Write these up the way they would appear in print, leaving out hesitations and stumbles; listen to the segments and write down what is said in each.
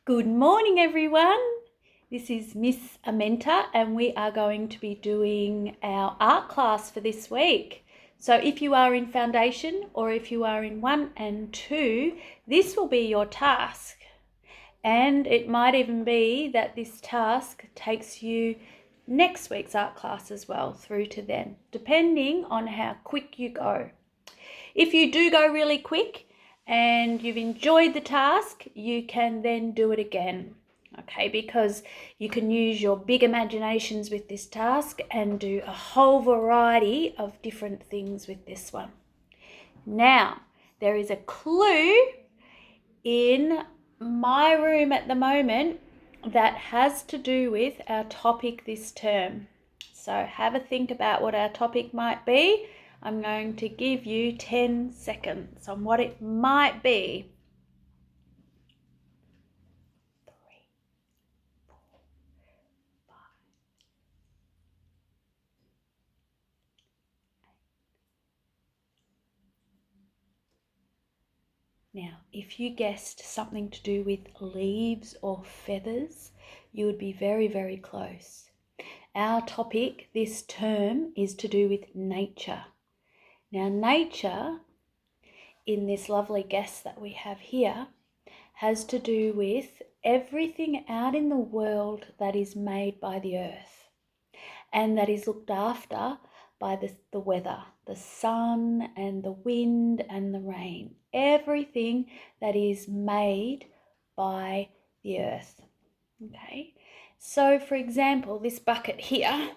Good morning, everyone. This is Miss Amenta, and we are going to be doing our art class for this week. So if you are in foundation or if you are in 1 and 2, this will be your task. And it might even be that this task takes you next week's art class as well through to then, depending on how quick you go. If you do go really quick and you've enjoyed the task, you can then do it again, okay? Because you can use your big imaginations with this task and do a whole variety of different things with this one. Now, there is a clue in my room at the moment that has to do with our topic this term. So have a think about what our topic might be. I'm going to give you 10 seconds on what it might be. 3, 4, 5. Now, if you guessed something to do with leaves or feathers, you would be very, very close. Our topic this term is to do with nature. Now, nature, in this lovely guess that we have here, has to do with everything out in the world that is made by the earth and that is looked after by the weather, the sun and the wind and the rain, everything that is made by the earth. Okay, so for example, this bucket here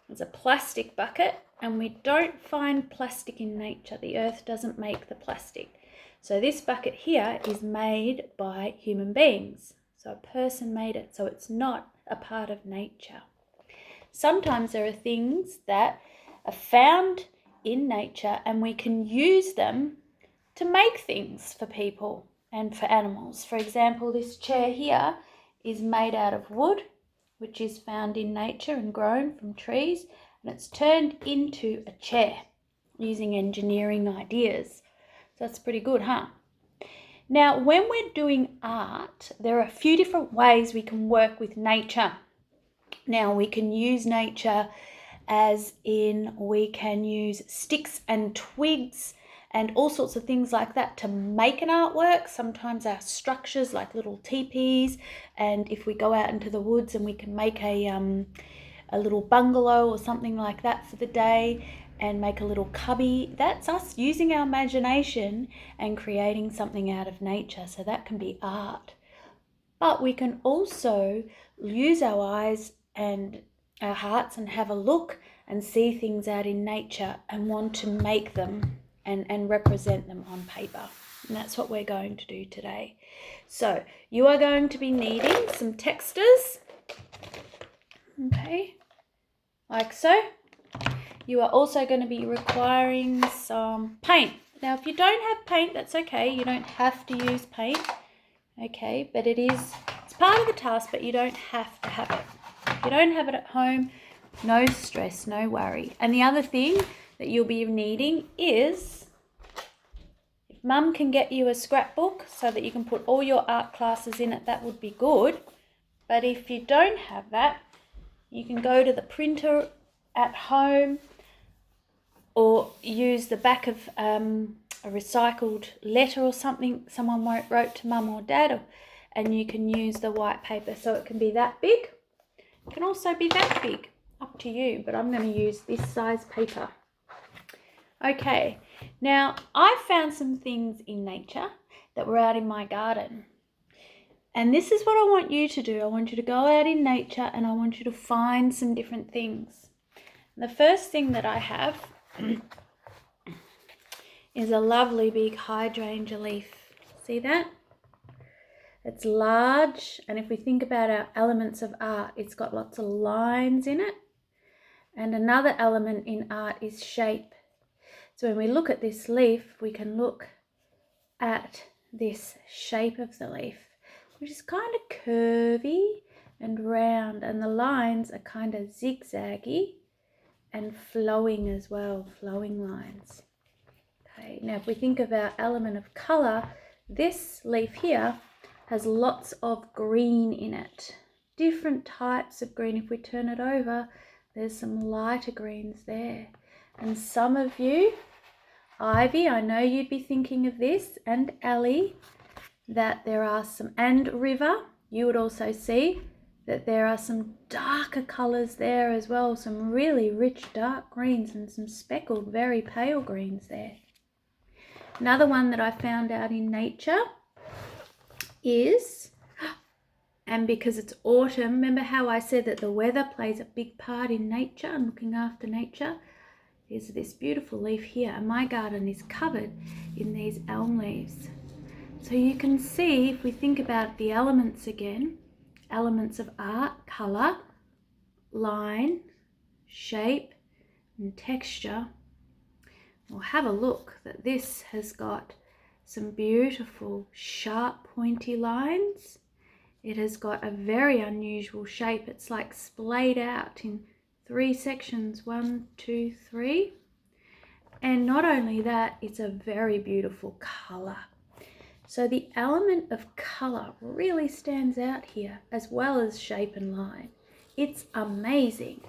is a plastic bucket, and we don't find plastic in nature. The earth doesn't make the plastic. So this bucket here is made by human beings. So a person made it, so it's not a part of nature. Sometimes there are things that are found in nature and we can use them to make things for people and for animals. For example, this chair here is made out of wood, which is found in nature and grown from trees, and it's turned into a chair using engineering ideas. So that's pretty good, huh? Now, when we're doing art, there are a few different ways we can work with nature. Now, we can use nature as in we can use sticks and twigs and all sorts of things like that to make an artwork. Sometimes our structures like little teepees, and if we go out into the woods and we can make a little bungalow or something like that for the day and make a little cubby, that's us using our imagination and creating something out of nature. So that can be art. But we can also use our eyes and our hearts and have a look and see things out in nature and want to make them and represent them on paper. And that's what we're going to do today. So you are going to be needing some textures, okay, like so. You are also going to be requiring some paint. Now, if you don't have paint, that's okay. You don't have to use paint, okay, but it's part of the task, but you don't have to have it. If you don't have it at home, no stress, no worry. And the other thing that you'll be needing is, if Mum can get you a scrapbook so that you can put all your art classes in it, that would be good. But if you don't have that, you can go to the printer at home or use the back of a recycled letter or something someone wrote to Mum or Dad, and you can use the white paper. So it can be that big. It can also be that big, up to you, but I'm going to use this size paper. Okay, now I found some things in nature that were out in my garden. And this is what I want you to do. I want you to go out in nature and I want you to find some different things. The first thing that I have is a lovely big hydrangea leaf. See that? It's large, and if we think about our elements of art, it's got lots of lines in it. And another element in art is shape. So when we look at this leaf, we can look at this shape of the leaf, which is kind of curvy and round, and the lines are kind of zigzaggy and flowing as well, flowing lines. Okay, now if we think of our element of colour, this leaf here has lots of green in it. Different types of green. If we turn it over, there's some lighter greens there. And some of you, Ivy, I know you'd be thinking of this, and Ellie, that there are some, and River, you would also see that there are some darker colours there as well, some really rich dark greens and some speckled, very pale greens there. Another one that I found out in nature is, and because it's autumn, remember how I said that the weather plays a big part in nature and looking after nature? There's this beautiful leaf here, and my garden is covered in these elm leaves. So you can see, if we think about the elements again, elements of art, colour, line, shape and texture, we'll have a look that this has got some beautiful sharp pointy lines. It has got a very unusual shape. It's like splayed out in 3 sections, 1, 2, 3. And not only that, it's a very beautiful colour. So the element of colour really stands out here, as well as shape and line. It's amazing.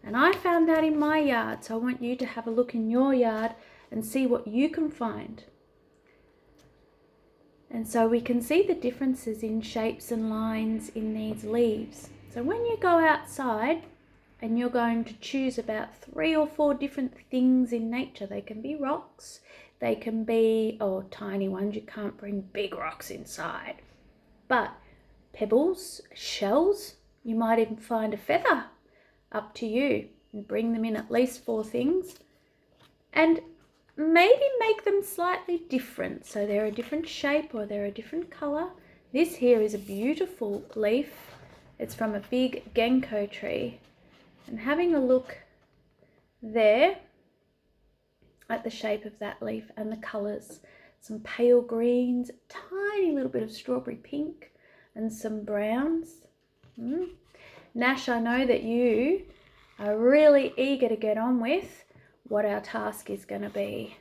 And I found that in my yard, so I want you to have a look in your yard and see what you can find. And so we can see the differences in shapes and lines in these leaves. So when you go outside and you're going to choose about 3 or 4 different things in nature, they can be rocks, they can be, tiny ones, you can't bring big rocks inside, but pebbles, shells, you might even find a feather, up to you, and bring them in at least 4 things, and maybe make them slightly different, so they're a different shape or they're a different colour. This here is a beautiful leaf. It's from a big ginkgo tree, and having a look there at the shape of that leaf and the colours, some pale greens, tiny little bit of strawberry pink and some browns. Nash, I know that you are really eager to get on with what our task is going to be.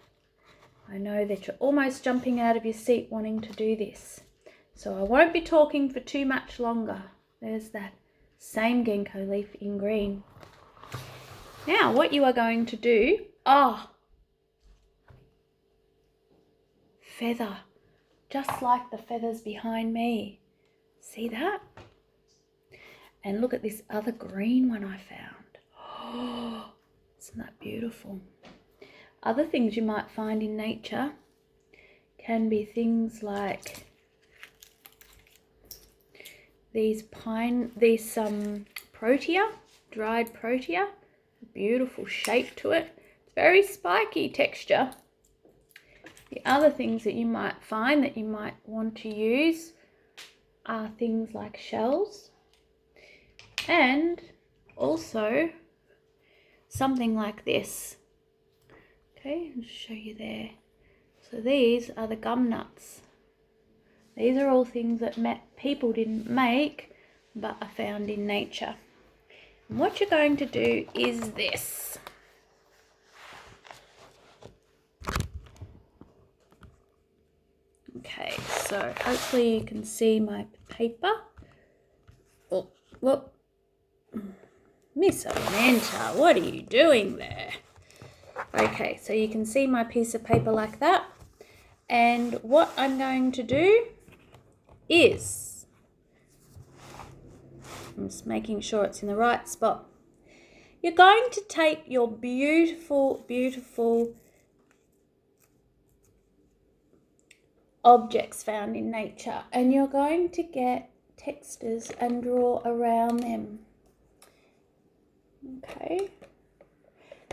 I know that you're almost jumping out of your seat wanting to do this. So I won't be talking for too much longer. There's that same ginkgo leaf in green. Now what you are going to do, feather, just like the feathers behind me. See that? And look at this other green one I found. Oh, isn't that beautiful? Other things you might find in nature can be things like these protea, dried protea, beautiful shape to it. It's very spiky texture. The other things that you might find that you might want to use are things like shells, and also something like this. Okay, I'll show you there. So these are the gum nuts. These are all things that people didn't make but are found in nature. And what you're going to do is this. Okay, so hopefully you can see my paper. Oh, whoop. Miss Amenta, what are you doing there? Okay, so you can see my piece of paper like that. And what I'm going to do is, I'm just making sure it's in the right spot. You're going to take your beautiful, beautiful objects found in nature, and you're going to get textures and draw around them. Okay,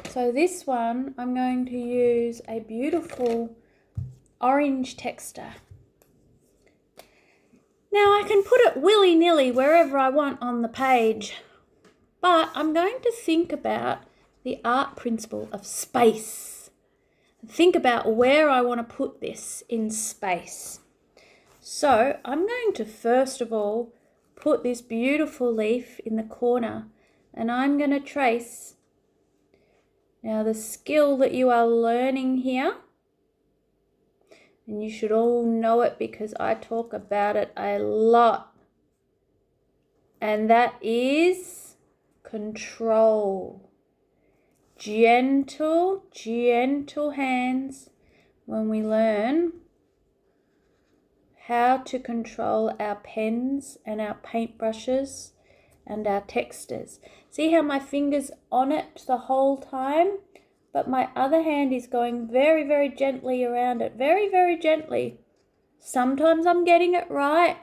so this one I'm going to use a beautiful orange texture. Now I can put it willy-nilly wherever I want on the page, but I'm going to think about the art principle of space. Think about where I want to put this in space. So I'm going to first of all put this beautiful leaf in the corner, and I'm going to trace. Now the skill that you are learning here, And you should all know it because I talk about it a lot. And that is control. Gentle, gentle hands when we learn how to control our pens and our paintbrushes and our textures. See how my finger's on it the whole time? But my other hand is going very, very gently around it. Very, very gently. Sometimes I'm getting it right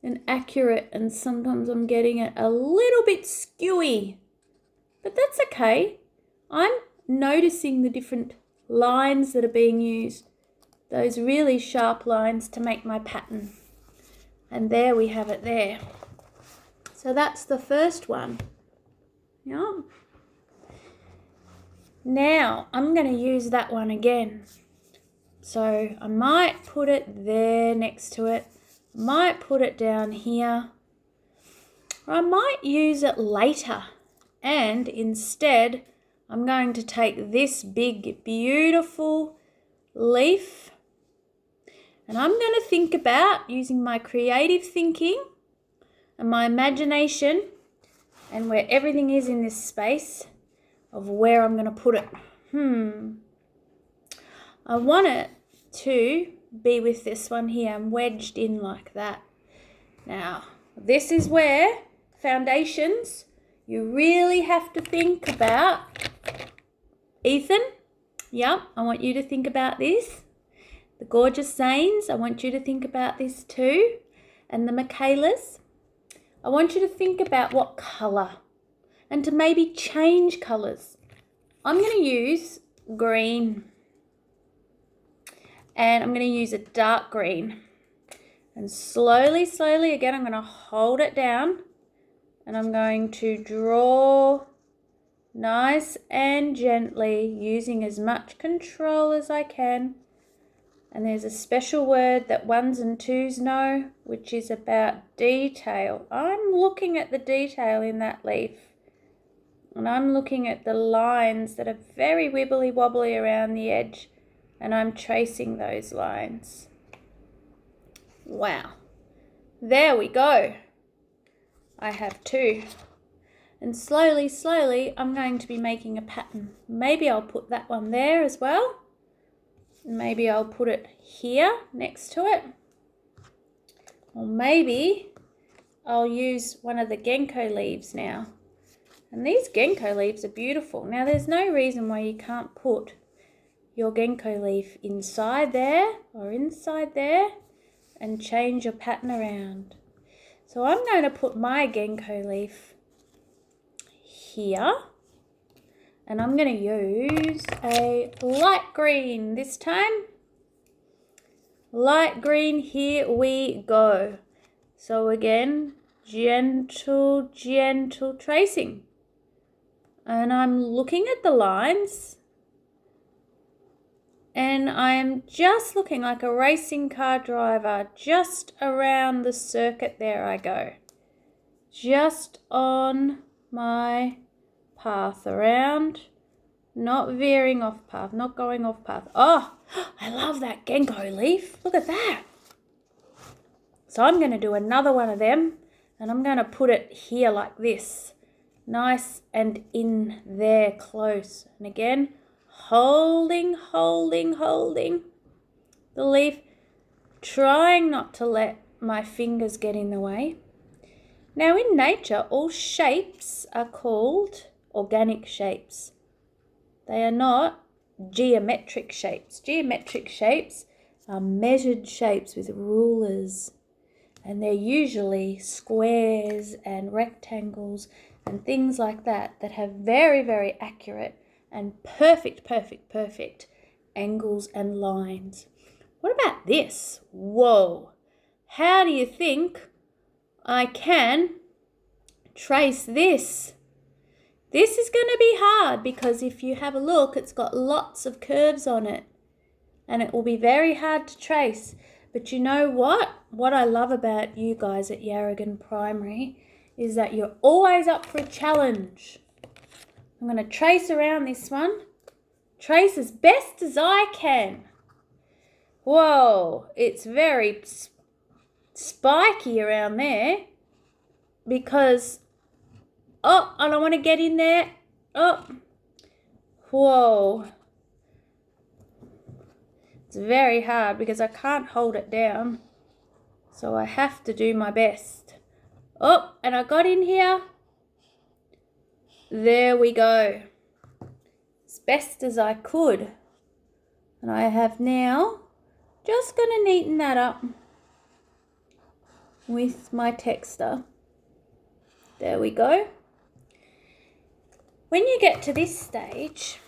and accurate, and sometimes I'm getting it a little bit skewy. But that's okay. I'm noticing the different lines that are being used. Those really sharp lines to make my pattern. And there we have it there. So that's the first one. Yeah. Now I'm going to use that one again. So I might put it there next to it. Might put it down here. Or I might use it later. And instead, I'm going to take this big, beautiful leaf. And I'm going to think about using my creative thinking and my imagination and where everything is in this space of where I'm going to put it. I want it to be with this one here. I'm wedged in like that. Now, this is where foundations, you really have to think about. Ethan, yeah, I want you to think about this. The gorgeous Zanes, I want you to think about this too. And the Michaelas, I want you to think about what colour and to maybe change colours. I'm going to use green. And I'm going to use a dark green. And slowly, slowly, again, I'm going to hold it down. And I'm going to draw nice and gently, using as much control as I can. And there's a special word that 1s and 2s know, which is about detail. I'm looking at the detail in that leaf. And I'm looking at the lines that are very wibbly wobbly around the edge. And I'm tracing those lines. Wow. There we go. I have 2. And slowly, slowly, I'm going to be making a pattern. Maybe I'll put that one there as well. Maybe I'll put it here next to it. Or maybe I'll use one of the Ginkgo leaves now. And these Ginkgo leaves are beautiful. Now, there's no reason why you can't put your Ginkgo leaf inside there or inside there and change your pattern around. So I'm going to put my Ginkgo leaf here. And I'm going to use a light green this time. Light green, here we go. So again, gentle, gentle tracing. And I'm looking at the lines. And I am just looking like a racing car driver. Just around the circuit, there I go. Just on my path around, not veering off path, not going off path. Oh, I love that Ginkgo leaf. Look at that. So I'm going to do another one of them, and I'm going to put it here like this. Nice and in there close. And again, holding the leaf, trying not to let my fingers get in the way. Now in nature, all shapes are called organic shapes. They are not geometric shapes. Geometric shapes are measured shapes with rulers, and they're usually squares and rectangles and things like that that have very, very accurate and perfect angles and lines. What about this? Whoa! How do you think I can trace this? This is going to be hard because if you have a look, it's got lots of curves on it and it will be very hard to trace. But you know what? What I love about you guys at Yarragon Primary is that you're always up for a challenge. I'm going to trace around this one. Trace as best as I can. Whoa, it's very spiky around there because, oh, I don't want to get in there. Oh, whoa. It's very hard because I can't hold it down. So I have to do my best. Oh, and I got in here. There we go. As best as I could. And I have now just going to neaten that up with my texter. There we go. When you get to this stage,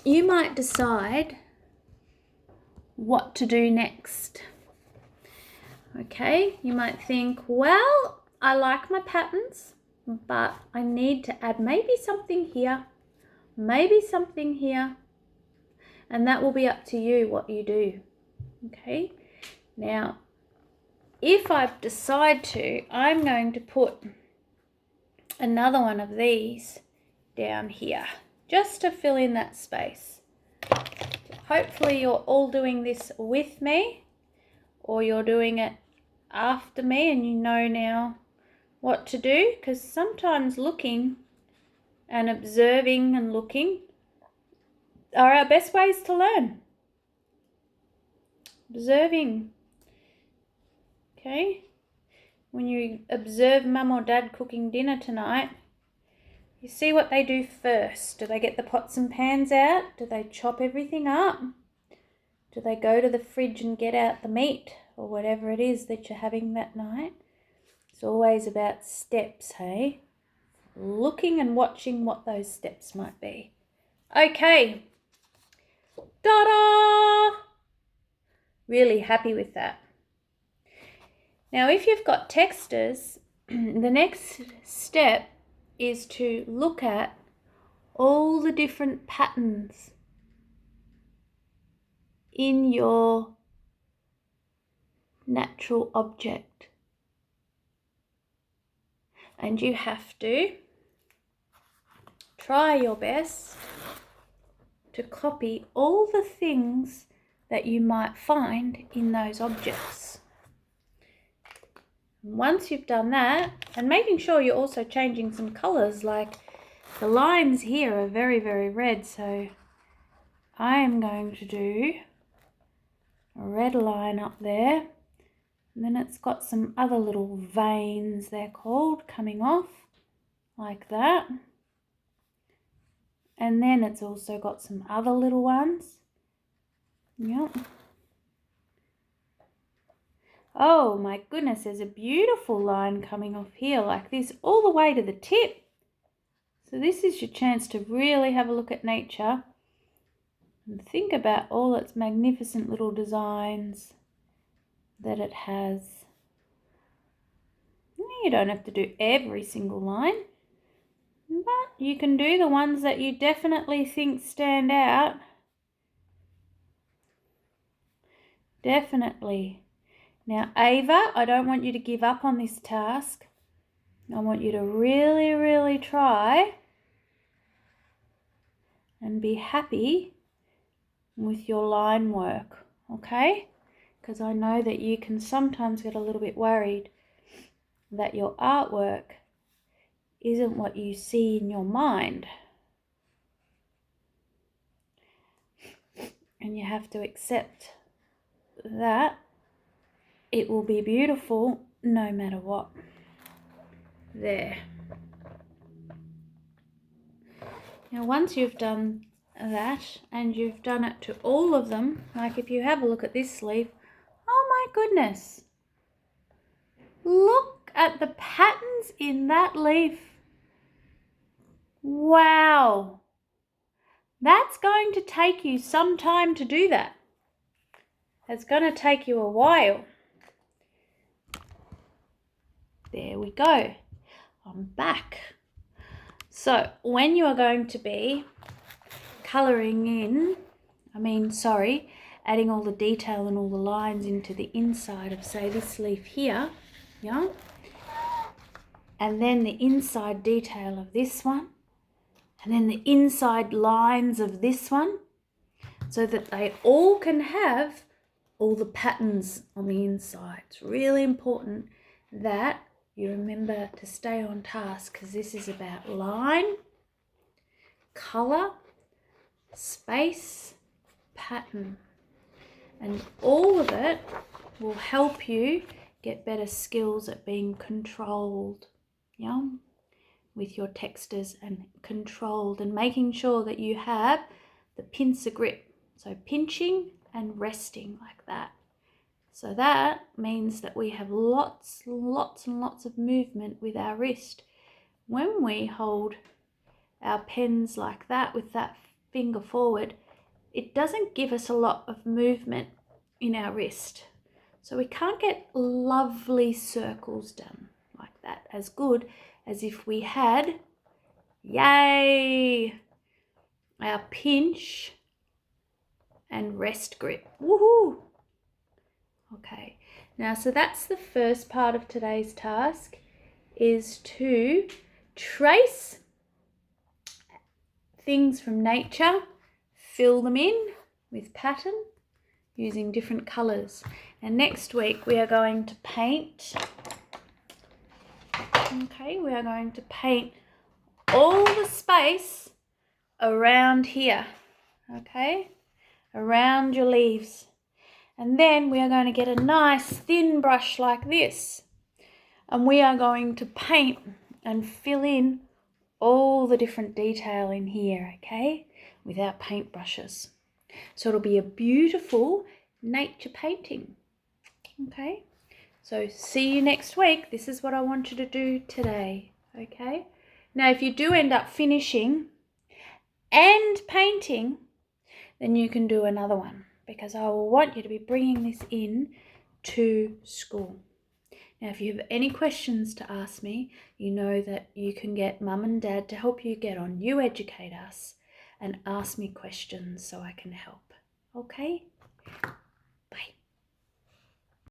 you might decide what to do next. Okay, you might think, well, I like my patterns, but I need to add maybe something here, maybe something here, and that will be up to you what you do. Okay, now if I decide to, I'm going to put another one of these down here just to fill in that space. Hopefully you're all doing this with me, or you're doing it after me and you know now what to do, because sometimes looking and observing and looking are our best ways to learn. Observing. Okay, when you observe mum or dad cooking dinner tonight, you see what they do first. Do they get the pots and pans out? Do they chop everything up? Do they go to the fridge and get out the meat or whatever it is that you're having that night? It's always about steps, hey? Looking and watching what those steps might be. Okay. Ta-da! Really happy with that. Now, if you've got texters, the next step is to look at all the different patterns in your natural object. And you have to try your best to copy all the things that you might find in those objects. Once you've done that, and making sure you're also changing some colours, like the lines here are very, very red, so I am going to do a red line up there, and then it's got some other little veins, they're called, coming off like that, and then it's also got some other little ones. Yep. Oh my goodness, there's a beautiful line coming off here like this all the way to the tip. So this is your chance to really have a look at nature and think about all its magnificent little designs that it has. You don't have to do every single line, but you can do the ones that you definitely think stand out. Definitely. Now, Ava, I don't want you to give up on this task. I want you to really, really try and be happy with your line work, okay? Because I know that you can sometimes get a little bit worried that your artwork isn't what you see in your mind. And you have to accept that it will be beautiful no matter what. There. Now once you've done that, and you've done it to all of them, like if you have a look at this sleeve, oh my goodness, look at the patterns in that leaf. Wow, that's going to take you some time to do that. It's going to take you a while. There we go. I'm back. So when you are going to be colouring in, adding all the detail and all the lines into the inside of, say, this leaf here, yeah, and then the inside detail of this one, and then the inside lines of this one, so that they all can have all the patterns on the inside. It's really important that you remember to stay on task, because this is about line, colour, space, pattern, and all of it will help you get better skills at being controlled, yeah, with your textures, and controlled, and making sure that you have the pincer grip, so pinching and resting like that. So that means that we have lots and lots of movement with our wrist. When we hold our pens like that with that finger forward, it doesn't give us a lot of movement in our wrist. So we can't get lovely circles done like that as good as if we had, yay, our pinch and rest grip. Woohoo! Okay, now so that's the first part of today's task, is to trace things from nature, fill them in with pattern using different colours. And next week we are going to paint. Okay, we are going to paint all the space around here, okay, around your leaves. And then we are going to get a nice thin brush like this, and we are going to paint and fill in all the different detail in here, okay, with our paintbrushes. So it'll be a beautiful nature painting, okay? So see you next week. This is what I want you to do today, okay? Now, if you do end up finishing and painting, then you can do another one, because I will want you to be bringing this in to school. Now, if you have any questions to ask me, you know that you can get Mum and Dad to help you get on You Educate Us and ask me questions so I can help. Okay?